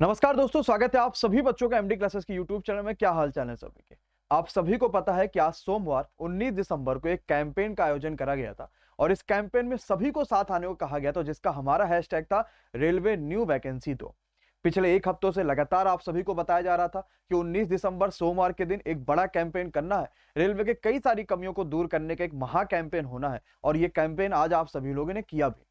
नमस्कार दोस्तों, स्वागत है आप सभी बच्चों का एमडी क्लासेस की यूट्यूब चैनल में। क्या हाल चाल है सभी के। आप सभी को पता है कि आज सोमवार 19 दिसंबर को एक कैंपेन का आयोजन करा गया था और इस कैंपेन में सभी को साथ आने को कहा गया था, जिसका हमारा हैशटैग था रेलवे न्यू वैकेंसी दो। पिछले एक हफ्तों से लगातार आप सभी को बताया जा रहा था कि 19 दिसंबर सोमवार के दिन एक बड़ा कैंपेन करना है। रेलवे के कई सारी कमियों को दूर करने का एक महा कैंपेन होना है और ये कैंपेन आज आप सभी लोगों ने किया भी।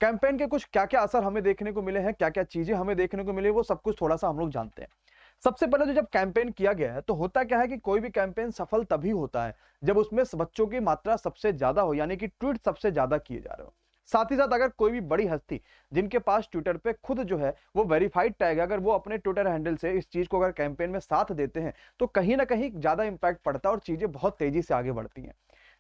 कैंपेन के कुछ क्या क्या असर हमें देखने को मिले हैं, क्या क्या चीजें हमें देखने को मिले, वो सब कुछ थोड़ा सा हम लोग जानते हैं। सबसे पहले तो जब कैंपेन किया गया है तो होता क्या है कि कोई भी कैंपेन सफल तभी होता है जब उसमें बच्चों की मात्रा सबसे ज्यादा हो, यानी कि ट्वीट सबसे ज्यादा किए जा रहे हो। साथ ही साथ अगर कोई भी बड़ी हस्ती जिनके पास ट्विटर पे खुद जो है वो वेरीफाइड टैग है, अगर वो अपने ट्विटर हैंडल से इस चीज को अगर कैंपेन में साथ देते हैं तो कहीं ना कहीं ज्यादा इंपैक्ट पड़ता है और चीजें बहुत तेजी से आगे बढ़ती हैं।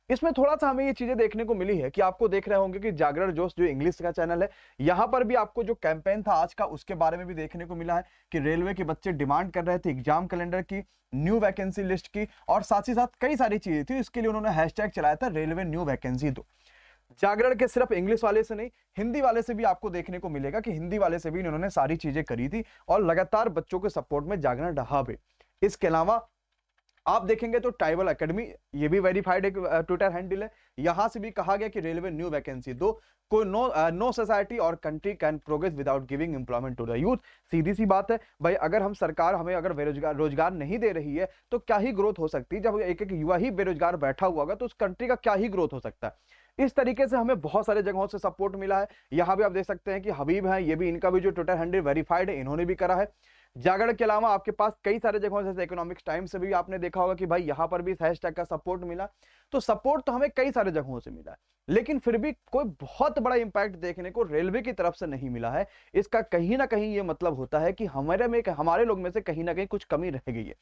इसमें थोड़ा-सा हमें ये चीज़ें देखने को मिली है कि आपको देख रहे होंगे कि जागरण जोश जो इंग्लिश का चैनल है, यहाँ पर भी आपको जो कैंपेन था आज का उसके बारे में भी देखने को मिला है कि रेलवे के बच्चे डिमांड कर रहे थे एग्जाम कैलेंडर की, न्यू वैकेंसी लिस्ट की और साथ ही साथ कई सारी चीजें थी। इसके लिए उन्होंने हैशटैग चलाया था रेलवे न्यू वैकेंसी दो। जागरण के सिर्फ इंग्लिश वाले से नहीं, हिंदी वाले से भी आपको देखने को मिलेगा कि हिंदी वाले से भी इन्होंने सारी चीजें करी थी और लगातार बच्चों के सपोर्ट में जागरण रहा भी। इसके अलावा आप देखेंगे तो ट्राइबल एकेडमी, ये भी वेरीफाइड एक ट्विटर हैंडल है, यहां से भी कहा गया कि रेलवे न्यू वैकेंसी दो। कोई नो सोसाइटी और country can progress without giving employment to the youth. सीधी सी बात है भाई, अगर हम सरकार हमें अगर बेरोजगार रोजगार नहीं दे रही है तो क्या ही ग्रोथ हो सकती है। जब एक एक युवा ही बेरोजगार बैठा हुआ होगा तो उस कंट्री का क्या ही ग्रोथ हो सकता है। इस तरीके से हमें बहुत सारे जगहों से सपोर्ट मिला है। यहां भी आप देख सकते हैं कि हबीब है, ये भी इनका भी जो ट्विटर हैंडल वेरीफाइड है, इन्होंने भी करा है। जागरण के अलावा आपके पास कई सारे जगहों जैसे इकोनॉमिक्स टाइम से भी आपने देखा होगा कि भाई यहां पर भी इस हैशटैग का सपोर्ट मिला। तो सपोर्ट तो हमें कई सारे जगहों से मिला है, लेकिन फिर भी कोई बहुत बड़ा इंपैक्ट देखने को रेलवे की तरफ से नहीं मिला है। इसका कहीं ना कहीं ये मतलब होता है कि हमारे लोग में से कहीं ना कहीं कुछ कमी रह गई है।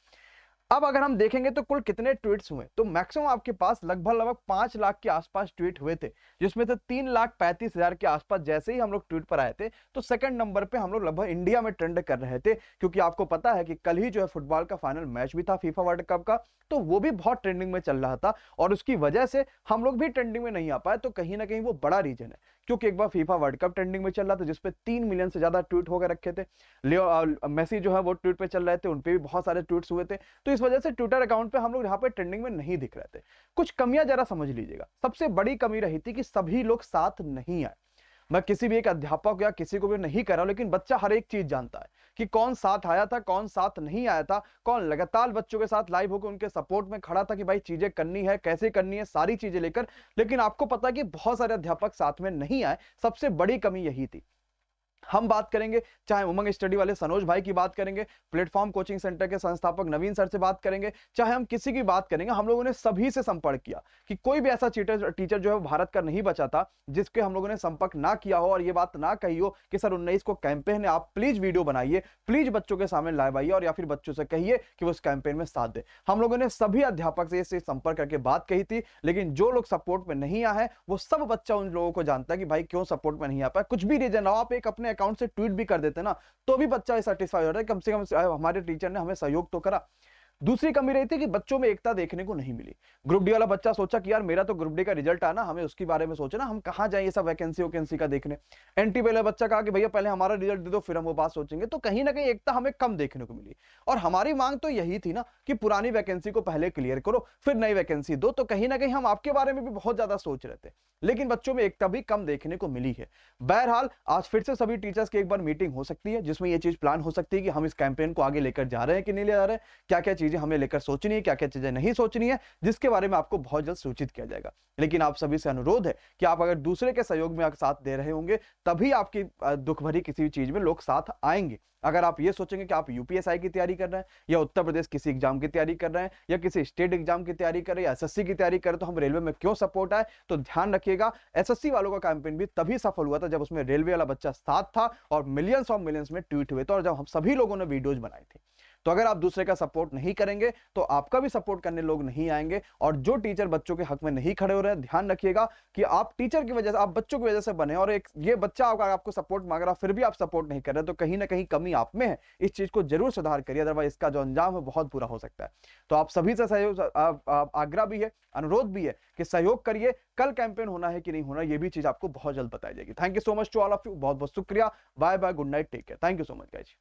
अब अगर हम देखेंगे तो कुल कितने ट्वीट्स हुए तो मैक्सिमम आपके पास लगभग 5 लाख के आसपास ट्वीट हुए थे, जिसमें से 3,35,000 के आसपास जैसे ही हम लोग ट्वीट पर आए थे तो सेकंड नंबर पे हम लोग लगभग इंडिया में ट्रेंड कर रहे थे, क्योंकि आपको पता है कि कल ही जो है फुटबॉल का फाइनल मैच भी था फीफा वर्ल्ड कप का, तो वो भी बहुत ट्रेंडिंग में चल रहा था और उसकी वजह से हम लोग भी ट्रेंडिंग में नहीं आ पाए। तो कहीं ना कहीं वो बड़ा रीजन है, क्योंकि एक बार फीफा वर्ल्ड कप ट्रेंडिंग में चल रहा था जिसपे 3 मिलियन से ज्यादा ट्वीट हो गए रखे थे। लियो मेसी जो है वो ट्वीट पे चल रहे थे, उनपे भी बहुत सारे ट्वीट्स हुए थे। तो इस वजह से ट्विटर अकाउंट पे हम लोग यहाँ पे ट्रेंडिंग में नहीं दिख रहे थे। कुछ कमियां जरा समझ लीजिएगा। सबसे बड़ी कमी रही थी कि सभी लोग साथ नहीं आए। मैं किसी भी एक अध्यापक या किसी को भी नहीं कर रहा हूं, लेकिन बच्चा हर एक चीज जानता है कि कौन साथ आया था, कौन साथ नहीं आया था, कौन लगातार बच्चों के साथ लाइव होकर उनके सपोर्ट में खड़ा था कि भाई चीजें करनी है, कैसे करनी है, सारी चीजें लेकर। लेकिन आपको पता है कि बहुत सारे अध्यापक साथ में नहीं आए। सबसे बड़ी कमी यही थी। हम बात करेंगे, चाहे उमंग स्टडी वाले सनोज भाई की बात करेंगे, प्लेटफॉर्म कोचिंग सेंटर के संस्थापक नवीन सर से बात करेंगे, चाहे हम किसी की बात करेंगे, हम लोगों ने सभी से संपर्क किया कि कोई भी ऐसा टीचर जो है भारत का नहीं बचा था जिसके हम लोगों ने संपर्क ना किया हो और ये बात ना कही हो कि सर 19 को कैंपेन है, आप प्लीज वीडियो बनाइए, प्लीज बच्चों के सामने लाइव आइए और या फिर बच्चों से कहिए कि वो उस कैंपेन में साथ दे। हम लोगों ने सभी अध्यापक से इससे संपर्क करके बात कही थी, लेकिन जो लोग सपोर्ट में नहीं आए हैं वो सब बच्चा उन लोगों को जानता है कि भाई क्यों सपोर्ट में नहीं आ पाया। कुछ भी रीजन हो, आप एक अपने अकाउंट से ट्वीट भी कर देते ना तो भी बच्चा सेटिस्फाई हो रहा है, कम से कम हमारे टीचर ने हमें सहयोग तो करा। दूसरी कमी रही थी कि बच्चों में एकता देखने को नहीं मिली। ग्रुप डी वाला बच्चा सोचा कि यार मेरा तो ग्रुप डी का रिजल्ट आना, हमें उसके बारे में सोचना, हम कहां जाएं ये सब वैकेंसी का देखने। एनटी वाला बच्चा कहा कि भैया पहले हमारा रिजल्ट दे दो फिर हम वो बात सोचेंगे। तो कहीं ना कहीं एकता हमें कम देखने को मिली और हमारी मांग तो यही थी ना कि पुरानी वैकेंसी को पहले क्लियर करो फिर नई वैकेंसी दो। तो कहीं ना कहीं हम आपके बारे में भी बहुत ज्यादा सोच रहे थे, लेकिन बच्चों में एकता भी कम देखने को मिली है। बहरहाल आज फिर से सभी टीचर्स की एक बार मीटिंग हो सकती है जिसमें यह चीज प्लान हो सकती है कि हम इस कैंपेन को आगे लेकर जा रहे हैं कि नहीं ले जा रहे हैं, क्या क्या चीजें हमें लेकर सोचनी है, क्या क्या चीजें नहीं सोचनी है, जिसके बारे में आपको बहुत जल्द सूचित किया जाएगा। लेकिन आप सभी से अनुरोध है कि आप अगर दूसरे के सहयोग में साथ दे रहे होंगे तभी आपकी दुख भरी किसी भी चीज में लोग साथ आएंगे। अगर आप ये सोचेंगे कि आप यूपीएसआई की तैयारी कर रहे हैं या उत्तर प्रदेश किसी एग्जाम की तैयारी कर रहे हैं या किसी स्टेट एग्जाम की तैयारी कर रहे हैं या एसएससी की तैयारी कर रहे हैं तो हम रेलवे में क्यों सपोर्ट आए, तो ध्यान रखिएगा एसएससी वालों का कैंपेन भी तभी सफल हुआ था जब उसमें रेलवे वाला बच्चा साथ था और मिलियंस ऑफ मिलियंस में ट्वीट हुए थे और जब हम सभी लोगों ने वीडियोज बनाई थी। तो अगर आप दूसरे का सपोर्ट नहीं करेंगे तो आपका भी सपोर्ट करने लोग नहीं आएंगे और जो टीचर बच्चों के हक में नहीं खड़े हो रहे हैं, ध्यान रखिएगा कि आप टीचर की वजह से, आप बच्चों की वजह से बने और एक ये बच्चा आपको सपोर्ट मांग रहा फिर भी आप सपोर्ट नहीं कर रहे तो कहीं ना कहीं कमी आप में है। इस चीज को जरूर सुधार करिए, अदरवाइज इसका जो अंजाम है बहुत बुरा हो सकता है। तो आप सभी से सहयोग आग्रह भी है, अनुरोध भी है कि सहयोग करिए। कल कैंपेन होना है कि नहीं होना ये भी चीज आपको बहुत जल्द बताई जाएगी। Thank you so much to all of you, बहुत बहुत शुक्रिया। Bye bye, good night, take care, thank you so much guys.